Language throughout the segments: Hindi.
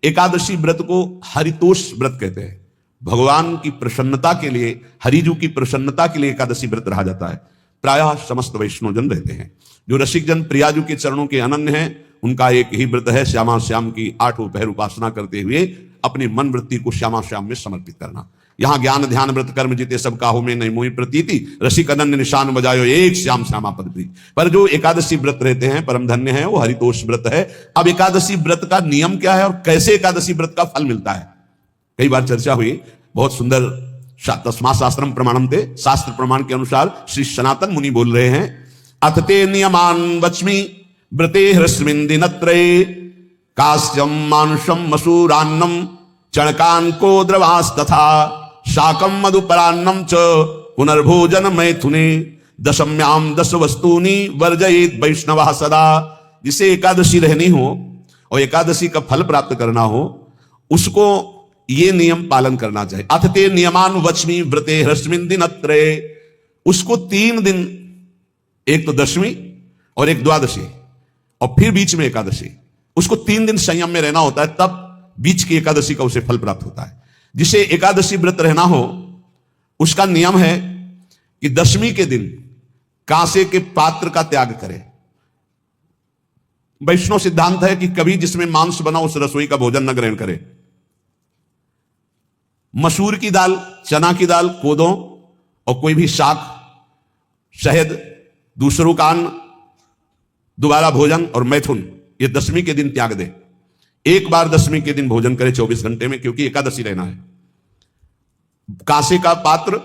एकादशी व्रत को हरितोष व्रत कहते हैं। भगवान की प्रसन्नता के लिए, हरिजू की प्रसन्नता के लिए एकादशी व्रत रहा जाता है। प्रायः समस्त वैष्णवजन रहते हैं। जो रसिक जन प्रियाजू के चरणों के अनन्य हैं, उनका एक ही व्रत है, श्यामा श्याम की 8 पहर उपासना करते हुए अपनी मन वृत्ति को श्यामा श्याम में समर्पित करना। यहाँ ज्ञान ध्यान व्रत कर्म जीते सब काहू में नहीं मोहि प्रतीति, रसिक अनन्य निशान बजायो एक श्याम श्यामा पद प्रीति। पर जो एकादशी व्रत रहते हैं परम धन्य है, वो हरितोष व्रत है। अब एकादशी व्रत का नियम क्या है और कैसे एकादशी व्रत का फल मिलता है, कई बार चर्चा हुई। बहुत सुंदर तस्मा शास्त्रम प्रमाणम थे, शास्त्र प्रमाण के अनुसार श्री सनातन मुनि बोल रहे हैं, अथ ते नियमान वच्मि व्रते ह्रस्मिन् दिनत्रये कास्यम मानुषम मसूरान्नम चणकान को द्रवास्तथा शाकम मधुपरान्नम च पुनर्भोजन मैथुने दशम्याम 10 वस्तूनि वर्जयेत वैष्णवः सदा। जिसे एकादशी रहनी हो और एकादशी का फल प्राप्त करना हो, उसको ये नियम पालन करना चाहिए। अथ ते नियमान वच्मि व्रते ह्रस्मिन् दिनत्रये, उसको 3 दिन, एक तो दशमी और एक द्वादशी और फिर बीच में एकादशी, उसको 3 दिन संयम में रहना होता है, तब बीच की एकादशी का उसे फल प्राप्त होता है। जिसे एकादशी व्रत रहना हो, उसका नियम है कि दशमी के दिन कांसे के पात्र का त्याग करे। वैष्णव सिद्धांत है कि कभी जिसमें मांस बना उस रसोई का भोजन न ग्रहण करे। मसूर की दाल, चना की दाल, कोदों और कोई भी शाक, शहद, दूसरों का अन्न, दोबारा भोजन और मैथुन, ये दशमी के दिन त्याग दे। एक बार दशमी के दिन भोजन करे 24 घंटे में, क्योंकि एकादशी रहना है। कांसे का पात्र,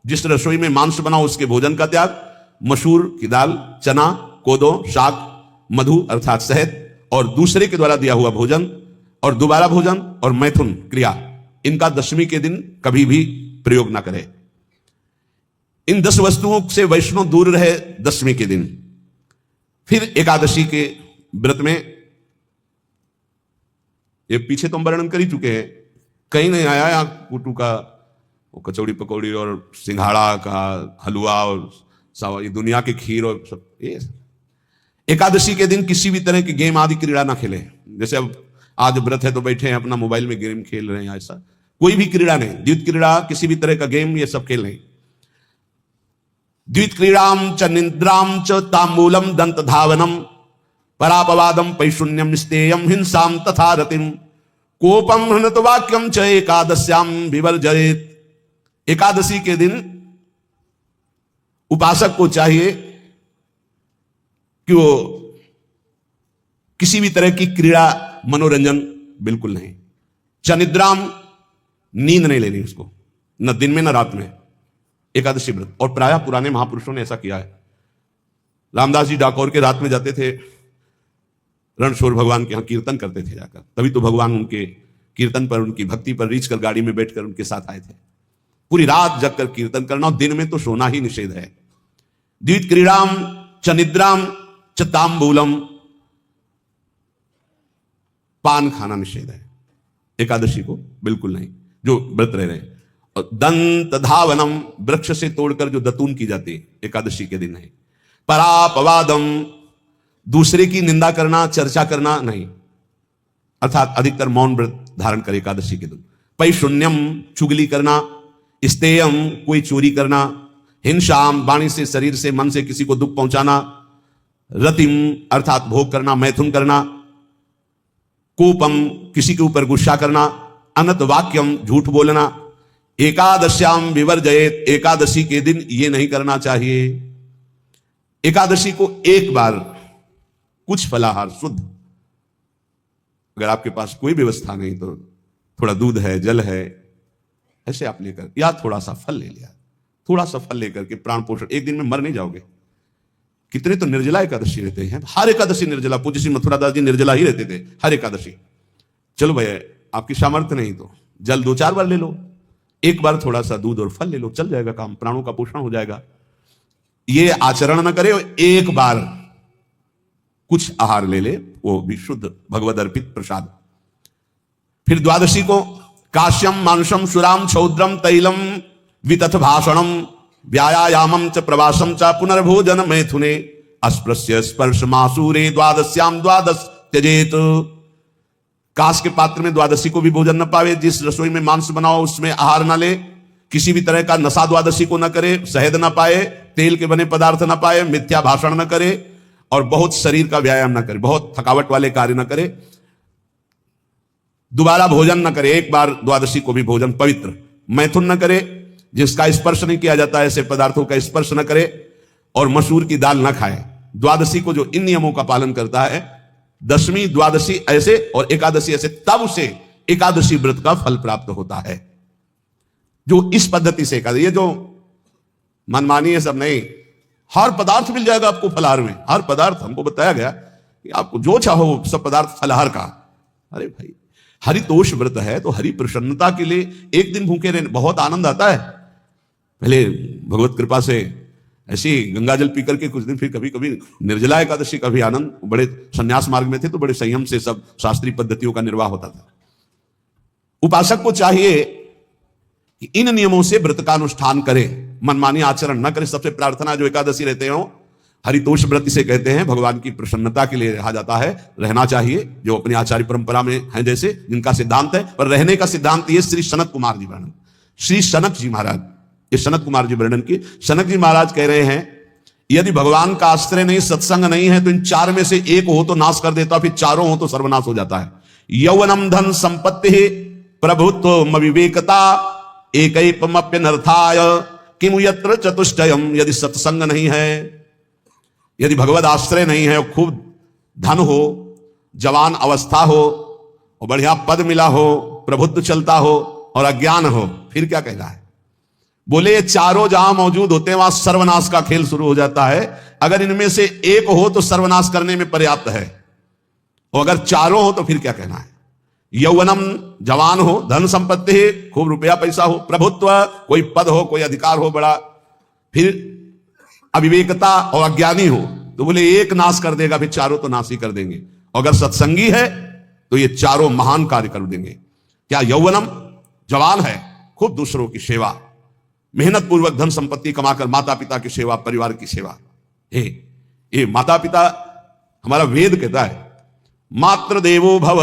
जिस रसोई में मांस बना उसके भोजन का त्याग, मसूर की दाल, चना, कोदों, शाक, मधु अर्थात शहद और दूसरे के द्वारा दिया हुआ भोजन और दोबारा भोजन और मैथुन क्रिया, इनका दशमी के दिन कभी भी प्रयोग ना करे। इन 10 वस्तुओं से वैष्णव दूर रहे दशमी के दिन। फिर एकादशी के व्रत में, ये पीछे तो हम वर्णन कर ही चुके हैं, कहीं नहीं आया यहाँ कुटू का कचौड़ी पकौड़ी और सिंघाड़ा का हलवा और ये दुनिया के खीर और सब। ये एकादशी के दिन किसी भी तरह की गेम आदि क्रीड़ा ना खेले। जैसे अब आज व्रत है तो बैठे हैं अपना मोबाइल में गेम खेल रहे हैं, ऐसा कोई भी क्रीड़ा नहीं। द्वित क्रीड़ा, किसी भी तरह का गेम, ये सब खेल नहीं। द्वित क्रीड़ाम च निद्राम च तांबूलम दंत धावनम परापवादम पैशून्यम निस्तेयम हिंसाम तथा रतिम कोपम हृणत वाक्यम च एकादश्याम विवर्जयेत। एकादशी के दिन उपासक को चाहिए कि वो किसी भी तरह की क्रीड़ा, मनोरंजन बिल्कुल नहीं। चनिद्राम, नींद नहीं लेनी उसको, न दिन में न रात में, एकादशी व्रत। और प्रायः पुराने महापुरुषों ने ऐसा किया है। रामदास जी डाकोर के रात में जाते थे, रणछोड़ भगवान के यहां कीर्तन करते थे जाकर, तभी तो भगवान उनके कीर्तन पर, उनकी भक्ति पर रीछ कर गाड़ी में बैठकर उनके साथ आए थे। पूरी रात जगकर कीर्तन करना, और दिन में तो सोना ही निषेध है। द्वित क्रीड़ाम च निद्राम च तांबूलम, पान खाना निषेध है एकादशी को, बिल्कुल नहीं, जो व्रत रह रहे हैं। और दंत धावनम, वृक्ष से तोड़कर जो दतून की जाती है, एकादशी के दिन नहीं। परापवादम, दूसरे की निंदा करना, चर्चा करना नहीं, अर्थात अधिकतर मौन व्रत धारण करे एकादशी के दिन। पैशून्यम, चुगली करना। स्तेयम, कोई चोरी करना। हिंसाम, वाणी से, शरीर से, मन से किसी को दुख पहुंचाना। रतिम अर्थात भोग करना, मैथुन करना। कोपम, किसी के ऊपर गुस्सा करना। अनत वाक्यम, झूठ बोलना। एकादश्याम विवर्जयेत, एकादशी के दिन ये नहीं करना चाहिए। एकादशी को एक बार कुछ फलाहार शुद्ध, अगर आपके पास कोई व्यवस्था नहीं तो थोड़ा दूध है, जल है, ऐसे आप लेकर, या थोड़ा सा फल ले लिया, थोड़ा सा फल लेकर के प्राण पोषण, एक दिन में मर नहीं जाओगे। कितने तो निर्जला एकादशी रहते हैं, हर एकादशी निर्जला। पूज्य श्री मथुरादास जी निर्जला ही रहते थे हर एकादशी। चलो भैया, आपकी सामर्थ्य नहीं तो जल 2-4 बार ले लो, एक बार थोड़ा सा दूध और फल ले लो, चल जाएगा काम, प्राणों का पोषण हो जाएगा। ये आचरण न करे, एक बार कुछ आहार ले ले, वो भी शुद्ध भगवद अर्पित प्रसाद। फिर द्वादशी को काश्यम मानुषम सुराम छौद्रम तैलम वितथ भाषणम व्यायामम च प्रवासम च पुनर्भोजन मैथुने अस्पृश्य स्पर्श मासूरे द्वादश्याम द्वादश त्यजेत। कांस के पात्र में द्वादशी को भी भोजन न पावे, जिस रसोई में मांस बनाओ उसमें आहार न ले, किसी भी तरह का नशा द्वादशी को न करे, शहद न पाए, तेल के बने पदार्थ न पाए, मिथ्या भाषण न करे और बहुत शरीर का व्यायाम न करे, बहुत थकावट वाले कार्य न करे, दोबारा भोजन न करे, एक बार द्वादशी को भी भोजन पवित्र, मैथुन न करे, जिसका स्पर्श नहीं किया जाता ऐसे पदार्थों का स्पर्श न करे और मसूर की दाल न खाए। द्वादशी को जो इन नियमों का पालन करता है, दशमी द्वादशी ऐसे और एकादशी ऐसे, तब उसे एकादशी व्रत का फल प्राप्त होता है। जो इस पद्धति से ये जो मनमानी है सब नहीं, हर पदार्थ मिल जाएगा आपको फलाहार में, हर पदार्थ हमको बताया गया कि आपको जो चाहो सब पदार्थ फलाहार का। अरे भाई, हरितोष व्रत है तो हरि प्रसन्नता के लिए एक दिन भूखे रहने बहुत आनंद आता है। पहले भगवत कृपा से ऐसी गंगा जल पी करके कुछ दिन, फिर कभी कभी निर्जला एकादशी का भी आनंद। बड़े संन्यास मार्ग में थे तो बड़े संयम से सब शास्त्रीय पद्धतियों का निर्वाह होता था। उपासक को चाहिए कि इन नियमों से व्रत का अनुष्ठान करे, मनमानी आचरण न करे। सबसे प्रार्थना जो एकादशी रहते हो, हरितोष व्रत इसे कहते हैं, भगवान की प्रसन्नता के लिए रहा जाता है, रहना चाहिए, जो अपनी आचार्य परंपरा में है जैसे, जिनका सिद्धांत है। पर रहने का सिद्धांत ये श्री सनत कुमार जी वर्णन, श्री सनक जी महाराज, ये सनत कुमार जी वर्णन की। सनक जी महाराज कह रहे हैं, यदि भगवान का आश्रय नहीं, सत्संग नहीं है, तो इन चार में से एक हो तो नाश कर देता, फिर चारों हो तो सर्वनाश हो जाता है। यौवनम धन संपत्ति प्रभुत्व विवेकता एकैपमप्यनर्थाय किमु यत्र चतुष्टयम। यदि सत्संग नहीं है, यदि भगवद आश्रय नहीं है, खूब धन हो, जवान अवस्था हो और बढ़िया पद मिला हो, प्रभुत्व चलता हो और अज्ञान हो, फिर क्या कहना है? बोले ये चारों जहां मौजूद होते हैं वहां सर्वनाश का खेल शुरू हो जाता है। अगर इनमें से एक हो तो सर्वनाश करने में पर्याप्त है, और अगर चारों हो तो फिर क्या कहना है? यौवनम, जवान हो, धन संपत्ति, खूब रुपया पैसा हो, प्रभुत्व, कोई पद हो, कोई अधिकार हो बड़ा, फिर अविवेकता और अज्ञानी हो, तो बोले एक नाश कर देगा, फिर चारों तो नाश ही कर देंगे। और अगर सत्संगी है तो ये चारों महान कार्य कर देंगे। क्या यौवनम, जवान है, खूब दूसरों की सेवा, मेहनत पूर्वक धन संपत्ति कमाकर माता पिता की सेवा, परिवार की सेवा। ये माता पिता, हमारा वेद कहता है, मातृ देवो भव,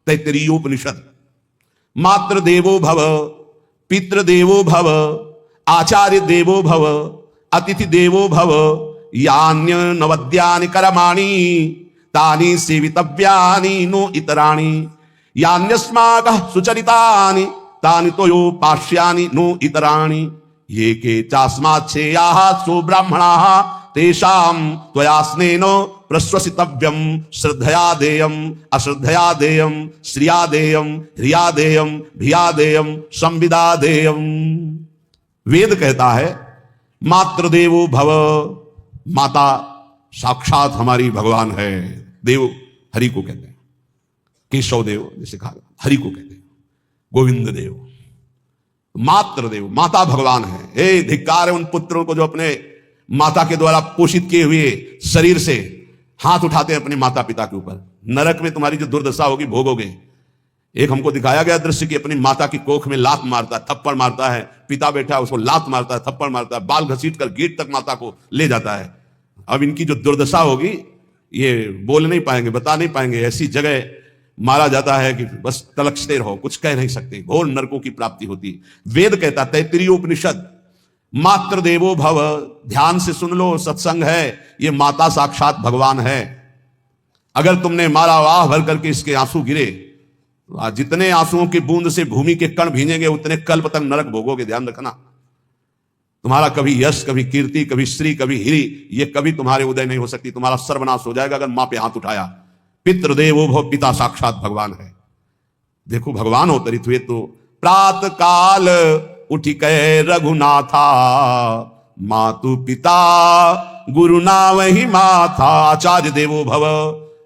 तैत्तिरीयोपनिषद, मातृ देवो भव, पितृ देवो भव, आचार्य देवो भव, अतिथि देवो भव, यान्य नवद्यानि कर्माणि तानि सेवितव्यानि नो इतराणि, यान्यस्माकः सुचरितानि तानि तोयोपास्यानि नो इतराणि, ये के चास्माच्छेयाः सो ब्राह्मणाः तेषां त्वया स्नेन प्रश्वसितव्यं, श्रद्धया देयं, अश्रद्धया देयं, श्रिया देयं, ह्रिया देयं, भिया देयं, संविदा देयं। वेद कहता है मातृदेवो भव, माता साक्षात हमारी भगवान है। देव हरि को कहते हैं, केशव देव जिसे कहा, हरि को कहते हैं, गोविंद देव। मातृदेव, माता भगवान है। हे धिक्कार है उन पुत्रों को जो अपने माता के द्वारा पोषित किए हुए शरीर से हाथ उठाते हैं अपने माता पिता के ऊपर। नरक में तुम्हारी जो दुर्दशा होगी भोगोगे। एक हमको दिखाया गया दृश्य कि अपनी माता की कोख में लात मारता है, थप्पड़ मारता है, पिता बैठा है उसको लात मारता है, थप्पड़ मारता है, बाल घसीट कर गेट तक माता को ले जाता है। अब इनकी जो दुर्दशा होगी ये बोल नहीं पाएंगे, बता नहीं पाएंगे। ऐसी जगह मारा जाता है कि बस तलकते रहो, कुछ कह नहीं सकते, घोर नरकों की प्राप्ति होती। वेद कहता, तैत्तिरीयोपनिषद, मातृ देवो भव। ध्यान से सुन लो, सत्संग है, ये माता साक्षात भगवान है। अगर तुमने मारा वाह भर करके इसके आंसू गिरे, जितने आंसुओं की बूंद से भूमि के कण भींजेंगे उतने कल्प तक नरक भोगोगे। ध्यान रखना, तुम्हारा कभी यश, कभी कीर्ति, कभी श्री, कभी हिरी, ये कभी तुम्हारे उदय नहीं हो सकती। तुम्हारा सर्वनाश हो जाएगा अगर मां पे हाथ उठाया। पितृदेवो भव, पिता साक्षात भगवान है। देखो भगवान अवतरित हुए तो प्रात काल उठी कह रघुनाथा, मातु पिता गुरु ना वही माथा। आचार्य देवो भव,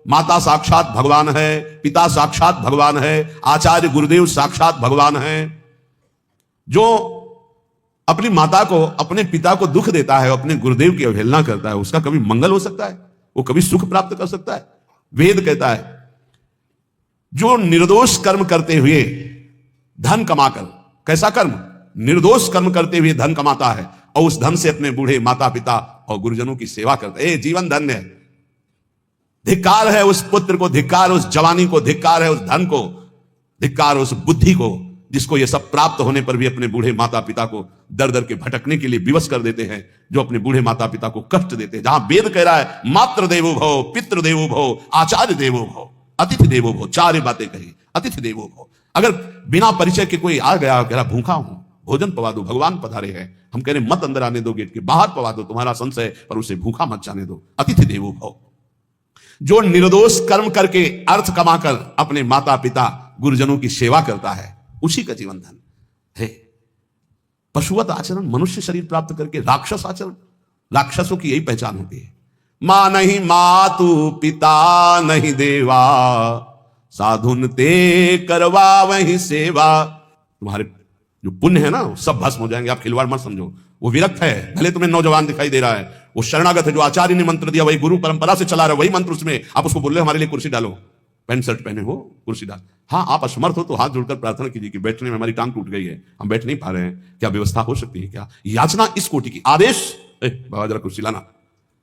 माता साक्षात भगवान है, पिता साक्षात भगवान है, आचार्य गुरुदेव साक्षात भगवान है। जो अपनी माता को, अपने पिता को दुख देता है, अपने गुरुदेव की अवहेलना करता है, उसका कभी मंगल हो सकता है? वो कभी सुख प्राप्त कर सकता है? वेद कहता है जो निर्दोष कर्म करते हुए धन कमाकर, कैसा कर्म? निर्दोष कर्म करते हुए धन कमाता है और उस धन से अपने बूढ़े माता पिता और गुरुजनों की सेवा करता है, जीवन धन्य है। धिक्कार है उस पुत्र को, धिक्कार उस जवानी को, धिक्कार है उस धन को, धिक्कार उस बुद्धि को जिसको ये सब प्राप्त होने पर भी अपने बूढ़े माता पिता को दर दर के भटकने के लिए विवश कर देते हैं, जो अपने बूढ़े माता पिता को कष्ट देते हैं। जहां वेद कह रहा है मातृ देवो भव, पितृ देवो भव, आचार्य देवो भव, अतिथि देवो भव, चार बातें कही, अतिथि देवो भव। अगर बिना परिचय के कोई आ गया, कह रहा भूखा हूं, भोजन पवा दो, भगवान पधारे हैं, हम कह रहे मत अंदर आने दो, गेट के बाहर पवा दो, तुम्हारा संशय, पर उसे भूखा मत जाने दो, अतिथि देवो भव। जो निर्दोष कर्म करके अर्थ कमाकर अपने माता पिता गुरुजनों की सेवा करता है, उसी का जीवन धन है। पशुवत आचरण, मनुष्य शरीर प्राप्त करके राक्षस आचरण, राक्षसों की यही पहचान होती है। मां नहीं मातु पिता नहीं देवा, साधुन ते करवा वही सेवा। तुम्हारे जो पुण्य है ना सब भस्म हो जाएंगे, आप खिलवाड़ मत समझो। वो विरक्त है, भले तुम्हें नौजवान दिखाई दे रहा है, वो शरणागत है, जो आचार्य ने मंत्र दिया वही गुरु परंपरा से चला रहा है, वही मंत्र उसमें। आप उसको बोल रहे हमारे लिए कुर्सी डालो, पैंट शर्ट पहने हो, कुर्सी डाल। हाँ, आप असमर्थ हो तो हाथ जोड़कर प्रार्थना कीजिए कि बैठने में हमारी टांग टूट गई है, हम बैठ नहीं पा रहे हैं, क्या व्यवस्था हो सकती है क्या? याचना इस कोटि की, आदेश बाबा जरा कुर्सी लाना,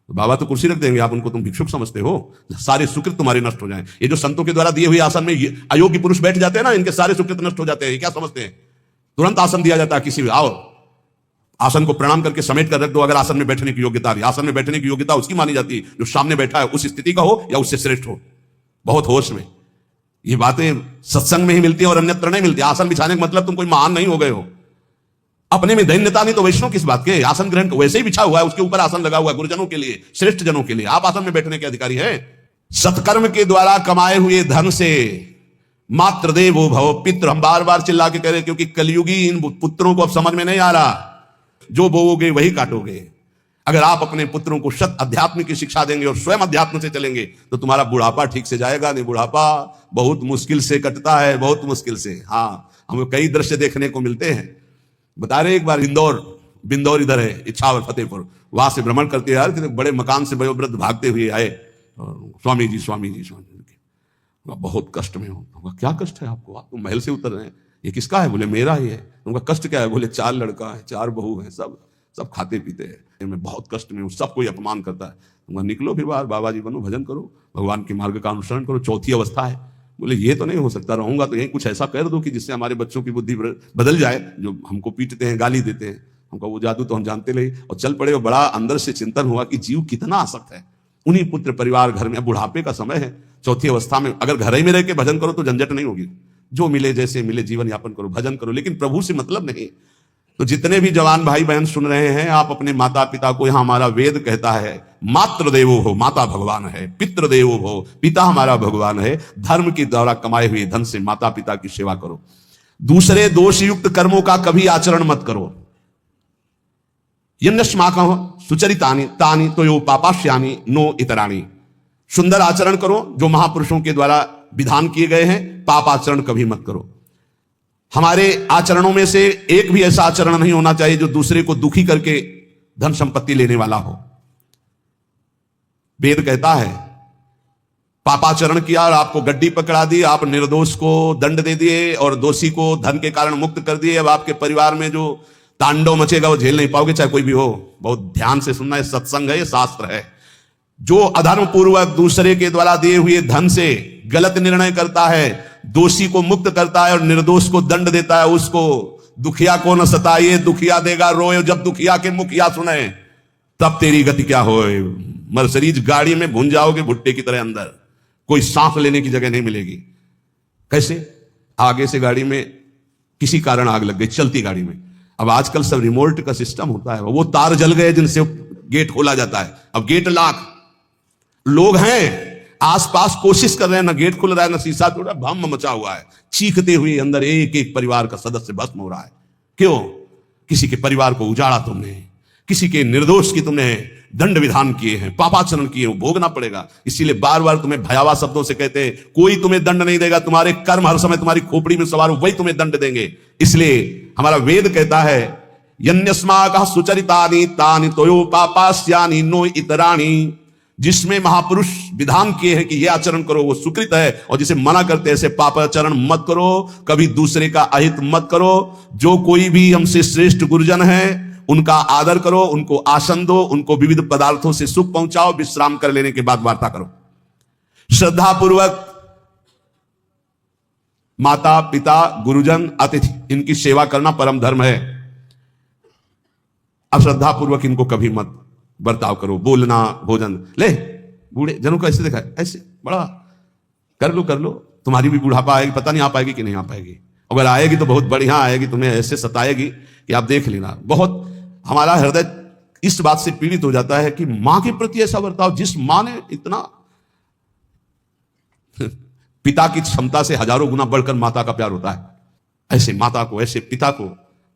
बाबा तो कुर्सी रख देंगे, आप उनको तुम भिक्षुक समझते हो, सारे सुकृत तुम्हारे नष्ट हो जाएं। ये जो संतों के द्वारा दिए हुए आसन में अयोग्य पुरुष बैठ जाते हैं ना, इनके सारे सुकृत नष्ट हो जाते हैं। क्या समझते हैं? तुरंत आसन दिया जाता है, किसी भी आओ, आसन को प्रणाम करके समेट कर रख दो। अगर आसन में बैठने की योग्यता रही, आसन में बैठने की योग्यता उसकी मानी जाती है जो सामने बैठा है उस स्थिति का हो या उससे श्रेष्ठ हो। बहुत होश में ये बातें सत्संग में ही मिलती है और अन्यत्र नहीं मिलती। आसन बिछाने का मतलब तुम कोई महान नहीं हो गए हो, अपने में दैन्यता नहीं तो वैष्णव किस बात के? आसन ग्रहण वैसे ही बिछा हुआ है, उसके ऊपर आसन लगा हुआ है गुरुजनों के लिए, श्रेष्ठ जनों के लिए। आप आसन में बैठने के अधिकारी हैं। सत्कर्म के द्वारा कमाए हुए धन से मातृ देवो भव, पितृ, हम बार बार चिल्ला के कह रहे क्योंकि कलयुगी इन पुत्रों को अब समझ में नहीं आ रहा, जो बोओगे वही काटोगे। अगर आप अपने पुत्रों को सत अध्यात्म की शिक्षा देंगे और स्वयं अध्यात्म से चलेंगे तो तुम्हारा बुढ़ापा ठीक से जाएगा। नहीं, बुढ़ापा बहुत मुश्किल से कटता है, बहुत मुश्किल से। हाँ, हमें कई दृश्य देखने को मिलते हैं। बता रहे एक बार बिंदौर इधर है, इच्छावर फतेहपुर, वहां से भ्रमण करते यार, बड़े मकान से वयोवृद्ध भागते हुए आए, स्वामी जी स्वामी जी स्वामी जी, बहुत कष्ट में हूं। क्या कष्ट है आपको? आप तो महल से उतर रहे हैं, ये किसका है? बोले मेरा ही है। उनका कष्ट क्या है? बोले 4 लड़का है, 4 बहू है, सब खाते पीते हैं, मैं बहुत कष्ट में हूँ, सब कोई अपमान करता है। तुम निकलो फिर बाहर, बाबा जी बनो, भजन करो, भगवान के मार्ग का अनुसरण करो, चौथी अवस्था है। बोले ये तो नहीं हो सकता, रहूंगा तो यही कुछ ऐसा कर दो कि जिससे हमारे बच्चों की बुद्धि बदल जाए, जो हमको पीटते हैं, गाली देते हैं। हमको वो जादू तो हम जानते नहीं, और चल पड़े। और बड़ा अंदर से चिंतन हुआ कि जीव कितना आसक्त है उन्हीं पुत्र परिवार घर में। बुढ़ापे का समय है, चौथी अवस्था में, अगर घर ही में रह के भजन करो तो झंझट नहीं होगी, जो मिले जैसे मिले जीवन यापन करो, भजन करो, लेकिन प्रभु से मतलब नहीं। तो जितने भी जवान भाई बहन सुन रहे हैं, आप अपने माता पिता को, यहां हमारा वेद कहता है मातृ देवो हो, माता भगवान है, पितृ देवो हो, पिता हमारा भगवान है। धर्म के द्वारा कमाए हुए धन से माता पिता की सेवा करो। दूसरे दोषयुक्त कर्मों का कभी आचरण मत करो। यन्नस्माकं सुचरितानि तानि तोयो पापाश्यानि नो इतराणि। सुंदर आचरण करो जो महापुरुषों के द्वारा विधान किए गए हैं, पाप आचरण कभी मत करो। हमारे आचरणों में से एक भी ऐसा आचरण नहीं होना चाहिए जो दूसरे को दुखी करके धन संपत्ति लेने वाला हो। वेद कहता है पापाचरण किया और आपको गड्डी पकड़ा दी, आप निर्दोष को दंड दे दिए और दोषी को धन के कारण मुक्त कर दिए। अब आपके परिवार में जो तांडव मचेगा वो झेल नहीं पाओगे, चाहे कोई भी हो। बहुत ध्यान से सुनना है, सत्संग है, ये शास्त्र है। जो अधर्म पूर्वक दूसरे के द्वारा दिए हुए धन से गलत निर्णय करता है, दोषी को मुक्त करता है और निर्दोष को दंड देता है, उसको दुखिया को न सताइए, दुखिया देगा रोए। जब दुखिया के मुखिया सुने तब तेरी गति क्या होए। मर्सिडीज गाड़ी में भुन जाओगे भुट्टे की तरह अंदर, कोई सांस लेने की जगह नहीं मिलेगी। कैसे? आगे से गाड़ी में किसी कारण आग लग गई, चलती गाड़ी में। अब आजकल सब रिमोट का सिस्टम होता है, वो तार जल गए जिनसे गेट खोला जाता है। अब गेट लाख लोग हैं आसपास, कोशिश कर रहे हैं, ना गेट खुल रहा है, ना शीशा टूट रहा है, भम मचा हुआ है, चीखते हुए अंदर एक एक परिवार का सदस्य भस्म हो रहा है। क्यों? किसी के परिवार को उजाड़ा तुमने, किसी के निर्दोष की तुमने दंड विधान किए हैं, पापाचरण किए, वो भोगना पड़ेगा। इसीलिए बार बार तुम्हें भयावह शब्दों से कहते हैं कोई तुम्हें दंड नहीं देगा, तुम्हारे कर्म हर समय तुम्हारी खोपड़ी में सवार हो, वही तुम्हें दंड देंगे। इसलिए हमारा वेद कहता है यन्यस्माकः सुचरितानि तानि तोयो पापास्यानि नो इतराणि। जिसमें महापुरुष विधान किए हैं कि यह आचरण करो वो सुकृत है, और जिसे मना करते हैं ऐसे पापाचरण मत करो, कभी दूसरे का अहित मत करो। जो कोई भी हमसे श्रेष्ठ गुरुजन है उनका आदर करो, उनको आसन दो, उनको विविध पदार्थों से सुख पहुंचाओ, विश्राम कर लेने के बाद वार्ता करो। श्रद्धा पूर्वक माता पिता गुरुजन अतिथि इनकी सेवा करना परम धर्म है। अश्रद्धा पूर्वक इनको कभी मत बर्ताव करो। बोलना, भोजन, ले बूढ़े जनों को ऐसे देखा है, ऐसे बड़ा कर लो, तुम्हारी भी बुढ़ापा आएगी, पता नहीं आ पाएगी कि नहीं आ पाएगी। अगर आएगी तो बहुत बढ़िया आएगी, तुम्हें ऐसे सताएगी कि आप देख लेना। बहुत हमारा हृदय इस बात से पीड़ित हो जाता है कि मां के प्रति ऐसा बर्ताव, जिस मां ने इतना पिता की क्षमता से हजारों गुना बढ़कर माता का प्यार होता है। ऐसे माता को, ऐसे पिता को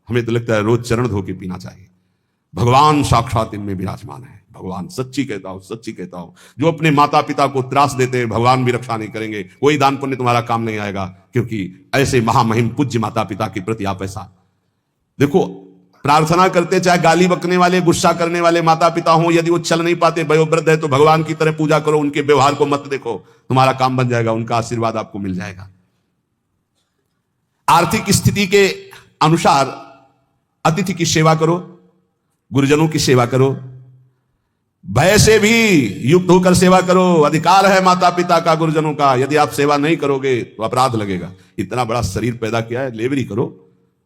हमें तो लगता है रोज चरण धो के पीना चाहिए। भगवान साक्षात इनमें विराजमान है। भगवान सच्ची कहता हूं, जो अपने माता पिता को त्रास देते हैं भगवान भी रक्षा नहीं करेंगे। कोई दान पुण्य तुम्हारा काम नहीं आएगा, क्योंकि ऐसे महामहिम पूज्य माता पिता के प्रति आप ऐसा देखो। प्रार्थना करते, चाहे गाली बकने वाले, गुस्सा करने वाले माता पिता हों, यदि वो चल नहीं पाते, वयोवृद्ध है, तो भगवान की तरह पूजा करो, उनके व्यवहार को मत देखो, तुम्हारा काम बन जाएगा, उनका आशीर्वाद आपको मिल जाएगा। आर्थिक स्थिति के अनुसार अतिथि की सेवा करो, गुरुजनों की सेवा करो, भय से भी युक्त होकर सेवा करो। अधिकार है माता पिता का, गुरुजनों का। यदि आप सेवा नहीं करोगे तो अपराध लगेगा। इतना बड़ा शरीर पैदा किया है, लेबरी करो,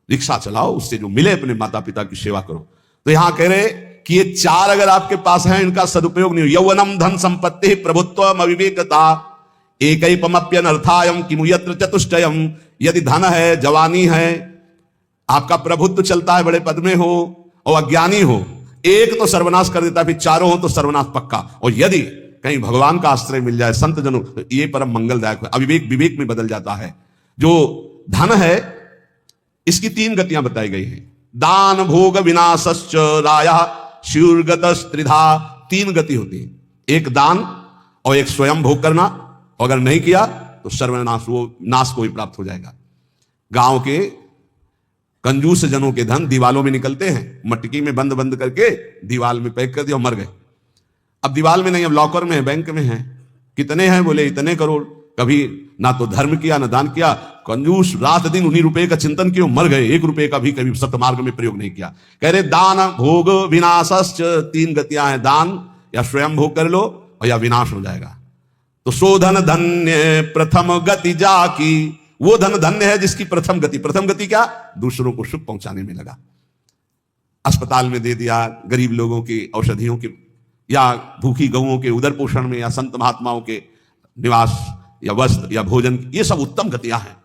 रिक्शा चलाओ, उससे जो मिले अपने माता पिता की सेवा करो। तो यहां कह रहे कि ये चार अगर आपके पास हैं, इनका सदुपयोग नहीं हो। यौवनम धन संपत्ति प्रभुत्वम अविवेकता एकैपमप्यनर्थायम किमुयत्र चतुष्टयम। यदि धन है, जवानी है, आपका प्रभुत्व चलता है, बड़े पद में हो और अज्ञानी हो, एक तो सर्वनाश कर देता है, फिर चारों हो तो सर्वनाश पक्का। और यदि कहीं भगवान का आश्रय मिल जाए, संत जनों, तो ये परम मंगलदायक है। अविवेक विवेक में बदल जाता है। जो धन है, इसकी तीन गतियां बताई गई हैं। दान भोग विनाशश्च राया शीर्गतस्त्रिधा। तीन गति होती है, एक दान और एक स्वयं भोग करना। और अगर नहीं किया तो सर्वनाश, वो नाश को ही प्राप्त हो जाएगा। गांव के कंजूस जनों के धन दीवालों में निकलते हैं, मटकी में बंद बंद करके दीवाल में पैक कर दिया और मर गए। अब दीवाल में नहीं, अब लॉकर में है, बैंक में है। कितने हैं? बोले इतने करोड़। कभी ना तो धर्म किया ना दान किया, कंजूस रात दिन उन्हीं रुपए का चिंतन किया, मर गए। एक रुपए का भी कभी सत्मार्ग में प्रयोग नहीं किया। कह रहे दान भोग विनाशश्च, तीन गतियां हैं। दान या स्वयं भोग कर लो और या विनाश हो जाएगा। तो सो धन धन्य प्रथम गति जाकी। वो धन धन्य है जिसकी प्रथम गति क्या? दूसरों को सुख पहुंचाने में लगा। अस्पताल में दे दिया, गरीब लोगों की औषधियों के, या भूखी गौओं के उदर पोषण में, या संत महात्माओं के निवास या वस्त्र या भोजन, ये सब उत्तम गतियां हैं।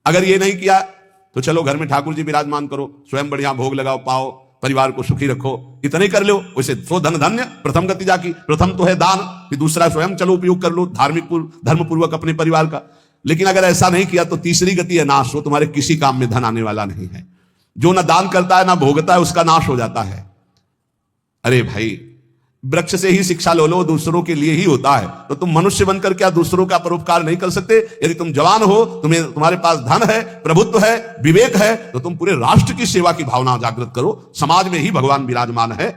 अगर ये नहीं किया तो चलो घर में ठाकुर जी विराजमान करो, स्वयं बढ़िया भोग लगाओ, पाओ, परिवार को सुखी रखो, इतने कर लो। वैसे सो धन धन्य प्रथम गति जाकी। प्रथम तो है दान, फिर दूसरा स्वयं चलो उपयोग कर लो, धार्मिक धर्म पूर्वक अपने परिवार का। लेकिन अगर ऐसा नहीं किया तो तीसरी गति है नाश। वो तुम्हारे किसी काम में धन आने वाला नहीं है। जो ना दान करता है ना भोगता है, उसका नाश हो जाता है। अरे भाई, वृक्ष से ही शिक्षा लो, दूसरों के लिए ही होता है। तो तुम मनुष्य बनकर क्या दूसरों का परोपकार नहीं कर सकते? यदि तुम जवान हो, तुम्हारे पास धन है, प्रभुत्व है, विवेक है, तो तुम पूरे राष्ट्र की सेवा की भावना जागृत करो। समाज में ही भगवान विराजमान है।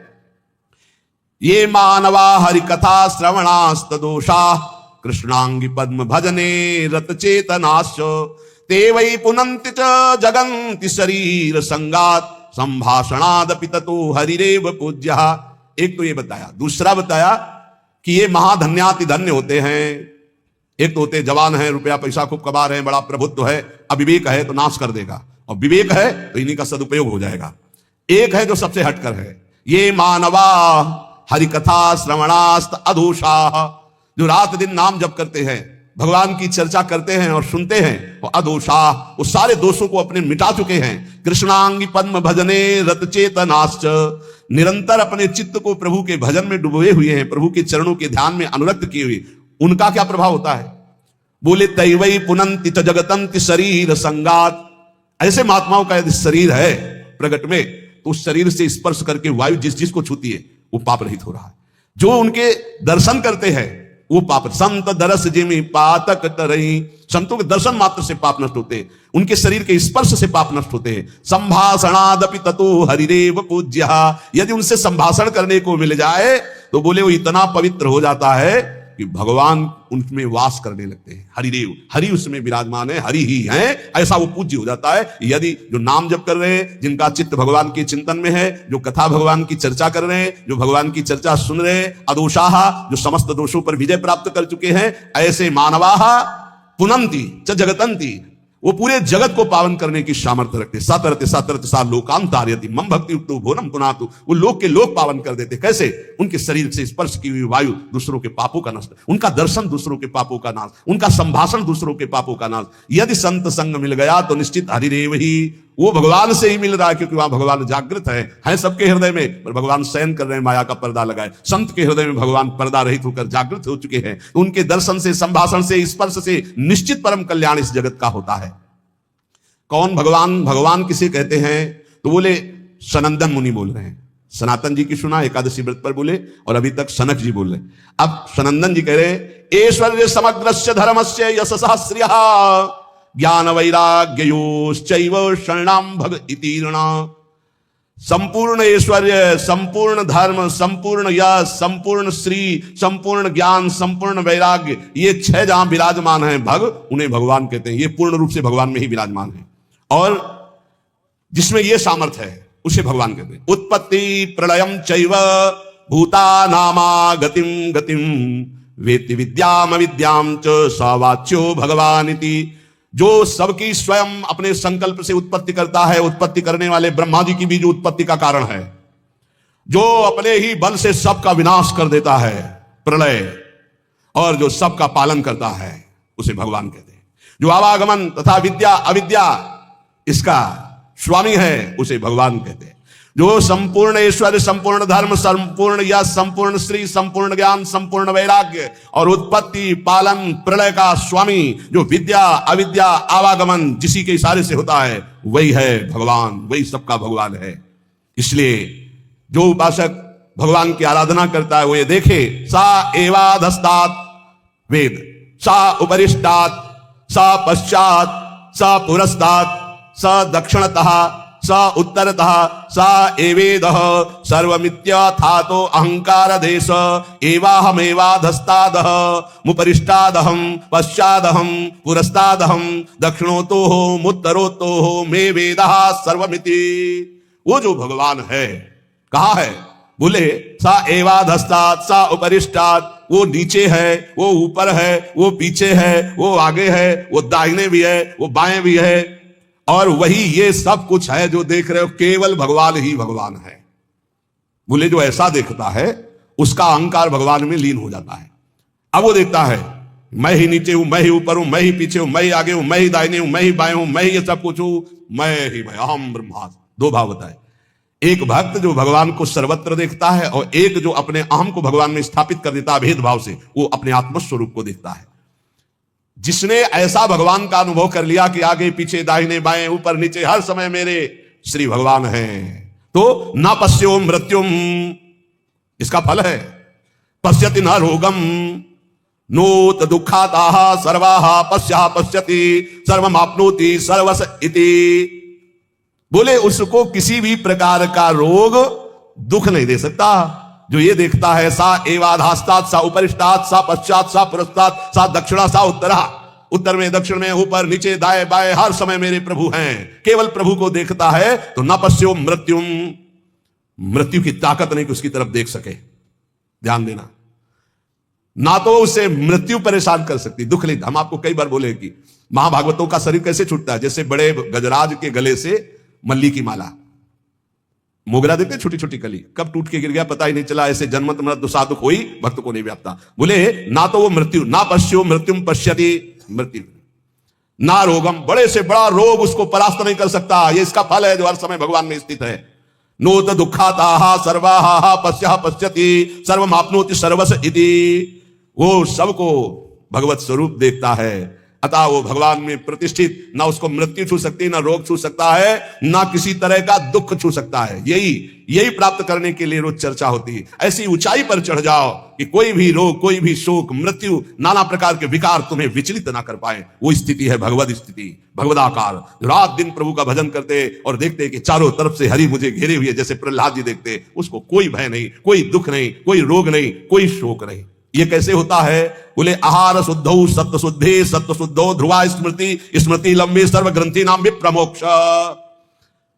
ये मानवा हरि कथा श्रवणास्त दोषा कृष्णांगी पद्म भजने रत चेतनाश्च ते वै पुनन्ति च जगन्ति शरीर संगात संभाषणादपि ततो हरिरेव पूज्यः। एक तो ये बताया। दूसरा बताया कि ये महाधन्याति धन्य होते हैं। एक तो होते जवान है, रुपया पैसा खूब कमा रहे हैं, बड़ा प्रभुत्व है। अविवेक है तो नाश कर देगा, और विवेक है तो इन्हीं का सदुपयोग हो जाएगा। एक है जो सबसे हटकर है, ये मानवा हरिकथा श्रवणास्त अधोषा, जो रात दिन नाम जप करते हैं, भगवान की चर्चा करते हैं और सुनते हैं, और अदोषा, वो सारे दोषों को अपने मिटा चुके हैं। कृष्णांगी पद्म भजने रत चेतनाश्च, निरंतर अपने चित्त को प्रभु के भजन में डुबोए हुए हैं, प्रभु के चरणों के ध्यान में अनुरक्त किए हुए। उनका क्या प्रभाव होता है? बोले तैवई पुनंति च जगतंति शरीर संगात। ऐसे महात्माओं का यदि शरीर है प्रगट में, तो उस शरीर से स्पर्श करके वायु जिस जिसको छूती है वो पाप रहित हो रहा है। जो उनके दर्शन करते हैं वो पाप। संत दरस जिमि पातक तरही, संतों के दर्शन मात्र से पाप नष्ट होते हैं, उनके शरीर के स्पर्श से पाप नष्ट होते हैं। संभाषणादपि ततो हरिरेव पूज्यः, यदि उनसे संभाषण करने को मिल जाए तो बोले वो इतना पवित्र हो जाता है कि भगवान उनमें वास करने लगते हैं। हरिदेव, हरि उसमें विराजमान है, हरि ही है, ऐसा वो पूज्य हो जाता है। यदि जो नाम जप कर रहे हैं, जिनका चित्त भगवान के चिंतन में है, जो कथा भगवान की चर्चा कर रहे हैं, जो भगवान की चर्चा सुन रहे हैं, अदोषाहा, जो समस्त दोषों पर विजय प्राप्त कर चुके हैं, ऐसे मानवाहा पुनंती च जगतंती, वो पूरे जगत को पावन करने की सामर्थ्य रखते। सातरते सातरते सा लोकाम तारयति मम भक्ति युक्तो भोनम पुनातु, वो लोक के लोक पावन कर देते। कैसे? उनके शरीर से स्पर्श की हुई वायु दूसरों के पापों का नाश, उनका दर्शन दूसरों के पापों का नाश, उनका संभाषण दूसरों के पापों का नाश। यदि संत संग मिल गया तो निश्चित हरिदेव ही, वो भगवान से ही मिल रहा है, क्योंकि वहां भगवान जागृत है सबके हृदय में, पर भगवान शयन कर रहे हैं, माया का पर्दा लगाए। संत के हृदय में भगवान पर्दा रहित होकर जागृत हो चुके हैं। तो उनके दर्शन से, संभाषण से, स्पर्श से निश्चित परम कल्याण इस जगत का होता है। कौन भगवान? भगवान किसे कहते हैं? तो बोले सनंदन मुनि बोल रहे हैं। सनातन जी की सुना, एकादशी व्रत पर बोले, और अभी तक सनक जी बोल रहे। अब सनंदन जी कह रहे ऐश्वर्य समग्रस्य धर्मस्य यशसः श्रियः ज्ञान वैराग्ययोश्चैव शरणाम भग इतीर्णा। संपूर्ण ऐश्वर्य, संपूर्ण धर्म, संपूर्ण यश, संपूर्ण श्री, संपूर्ण ज्ञान, संपूर्ण वैराग्य, ये 6 जहां विराजमान हैं भग, उन्हें भगवान कहते हैं। ये पूर्ण रूप से भगवान में ही विराजमान है, और जिसमें ये सामर्थ्य है उसे भगवान कहते हैं। उत्पत्ति प्रलयम चैव भूतानामा गतिम गतिम वेत्ति विद्याम अविद्याम च सवाच्यो भगवानिति। जो सबकी स्वयं अपने संकल्प से उत्पत्ति करता है, उत्पत्ति करने वाले ब्रह्मा जी की भी जो उत्पत्ति का कारण है, जो अपने ही बल से सबका विनाश कर देता है, प्रलय, और जो सबका पालन करता है, उसे भगवान कहते हैं। जो आवागमन तथा विद्या अविद्या इसका स्वामी है, उसे भगवान कहते हैं। जो संपूर्ण ऐश्वर्य, संपूर्ण धर्म, संपूर्ण यश, संपूर्ण श्री, संपूर्ण ज्ञान, संपूर्ण वैराग्य और उत्पत्ति, पालन, प्रलय का स्वामी, जो विद्या अविद्या आवागमन जिसी के इशारे से होता है, वही है भगवान, वही सबका भगवान है। इसलिए जो उपासक भगवान की आराधना करता है, वो ये देखे, सा एवाधस्तात् वेद, सा उपरिष्टात्, सा पश्चात्, सा पुरस्तात्, सा दक्षिणतः, स उत्तरतः, स एवेदः सर्वमित्यथातो अहंकार देश एवाहमेवाधस्तादः मुपरिष्टादहं पश्चादहं पुरस्तादहं दक्षिणोतोः मुत्तरोतोः मे वेदः सर्वमिति। वो जो भगवान है, कहा है? बोले सा एवाधस्तात्, सा उपरिष्टात्, वो नीचे है, वो ऊपर है, वो पीछे है, वो आगे है, वो दाहिने भी है, वो बाएं भी है, और वही ये सब कुछ है जो देख रहे हो, केवल भगवान ही भगवान है। बोले जो ऐसा देखता है उसका अहंकार भगवान में लीन हो जाता है। अब वो देखता है मैं ही नीचे हूं, मैं ही ऊपर हूं, मैं ही पीछे हूं, मैं ही आगे हूं, मैं ही दाहिने हूं, मैं ही बाएं हूं, मैं ही ये सब कुछ हूं, मैं ही मैं, अहम ब्रह्मास्मि। 2 भाव बताए। एक भक्त जो भगवान को सर्वत्र देखता है, और एक जो अपने अहम को भगवान में स्थापित कर देता है भेदभाव से, वो अपने आत्मस्वरूप को देखता है। जिसने ऐसा भगवान का अनुभव कर लिया कि आगे पीछे दाहिने बाएं ऊपर नीचे हर समय मेरे श्री भगवान हैं, तो न पश्यो मृत्युम, इसका फल है, पश्यति न रोगम, नोत दुखाताः सर्वाः पश्या पश्यति सर्वमाप्नोति सर्वस इति। बोले उसको किसी भी प्रकार का रोग दुख नहीं दे सकता। जो ये देखता है सा एवाधास्तात्, सा उपरिष्टात्, सा पश्चात्, सा पुरस्तात्, सा दक्षिणा, सा उत्तरा, उत्तर में दक्षिण में ऊपर नीचे दाएं बाएं हर समय मेरे प्रभु हैं, केवल प्रभु को देखता है, तो न पश्यो मृत्युम, मृत्यु की ताकत नहीं कि उसकी तरफ देख सके। ध्यान देना, ना तो उसे मृत्यु परेशान कर सकती, दुख नहीं। हम आपको कई बार बोले कि महाभागवतों का शरीर कैसे छूटता है, जैसे बड़े गजराज के गले से मल्ली की माला, मोगरा देखते छोटी छोटी कली, कब टूट के गिर गया पता ही नहीं चला, ऐसे जन्मत मृत्यु साधुक हुई, भक्त को नहीं व्यापता। बोले ना तो वो मृत्यु, ना पश्यो मृत्युम पश्यति, मृत्यु ना रोगम, बड़े से बड़ा रोग उसको परास्त नहीं कर सकता। ये इसका फल है जो हर समय भगवान में स्थित है। नोत दुखाताः सर्वाः पश्या पश्यति सर्वमाप्नोति सर्वस इति। वो सबको भगवत स्वरूप देखता है, अतः वो भगवान में प्रतिष्ठित, ना उसको मृत्यु छू सकती, ना रोग छू सकता है, ना किसी तरह का दुख छू सकता है। यही प्राप्त करने के लिए रोज चर्चा होती है। ऐसी ऊंचाई पर चढ़ जाओ कि कोई भी रोग, कोई भी शोक, मृत्यु, नाना प्रकार के विकार तुम्हें विचलित ना कर पाए। वो स्थिति है भगवद स्थिति, भगवदाकार। रात दिन प्रभु का भजन करते और देखते कि चारों तरफ से हरि मुझे घेरे हुए, जैसे प्रहलाद जी देखते, उसको कोई भय नहीं, कोई दुख नहीं, कोई रोग नहीं, कोई शोक नहीं। ये कैसे होता है? बोले आहार शुद्धौ सत्व शुद्धि, सत्व शुद्धो ध्रुवा स्मृति, स्मृति लंबी सर्व ग्रंथि नाम विप्रमोक्ष।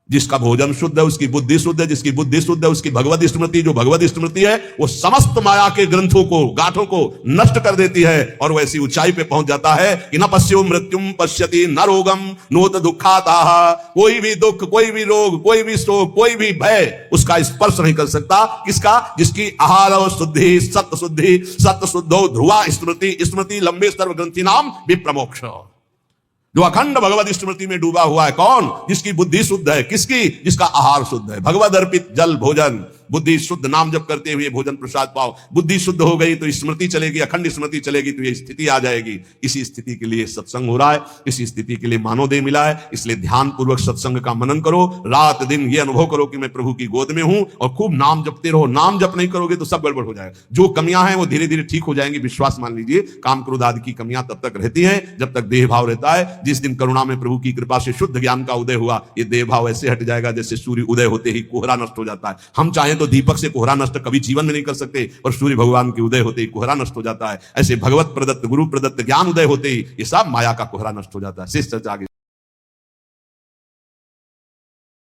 जिसका भोजन शुद्ध है उसकी बुद्धि शुद्ध है, जिसकी बुद्धि शुद्ध है उसकी भगवत स्मृति, जो भगवत स्मृति है वो समस्त माया के ग्रंथों को, गांठों को नष्ट कर देती है और वैसी ऊंचाई पे पहुंच जाता है कि न पश्यो मृत्युम पश्यति न रोगम नोत दुखाता। कोई भी दुख, कोई भी रोग, कोई भी शोक, कोई भी भय उसका स्पर्श नहीं कर सकता। किसका? जिसकी आहार और शुद्धि, सत्य शुद्धि, सत्य शुद्धो ध्रुवा स्मृति, स्मृति लंबे सर्व ग्रंथि नाम विप्रमोक्ष। जो अखंड भगवत स्मृति में डूबा हुआ है, कौन? जिसकी बुद्धि शुद्ध है। किसकी? जिसका आहार शुद्ध है। भगवद अर्पित जल भोजन, बुद्धि शुद्ध, नाम जप करते हुए भोजन प्रसाद पाओ। बुद्धि शुद्ध हो गई तो स्मृति चलेगी, अखंड स्मृति चलेगी तो ये स्थिति आ जाएगी। इसी स्थिति के लिए सत्संग हो रहा है, इसी स्थिति के लिए मानवदेह मिला है। इसलिए ध्यान पूर्वक सत्संग का मनन करो, रात दिन ये अनुभव करो कि मैं प्रभु की गोद में हूं, और खूब नाम जपते रहो। नाम जप नहीं करोगे तो सब गड़बड़ हो जाएगा। जो कमियां हैं वो धीरे धीरे ठीक हो जाएंगी, विश्वास मान लीजिए। काम क्रोध आदि की कमियां तब तक रहती हैं जब तक देह भाव रहता है। जिस दिन करुणा में प्रभु की कृपा से शुद्ध ज्ञान का उदय हुआ, ये देह भाव ऐसे हट जाएगा जैसे सूर्य उदय होते ही कोहरा नष्ट हो जाता है। हम चाहें तो दीपक से कोहरा नष्ट कभी जीवन में नहीं कर सकते, और सूर्य भगवान के उदय होते ही कोहरा नष्ट हो जाता है। ऐसे भगवत प्रदत्त, गुरु प्रदत्त ज्ञान उदय होते ही ये सब माया का कोहरा नष्ट हो जाता है। शेष चर्चा आगे।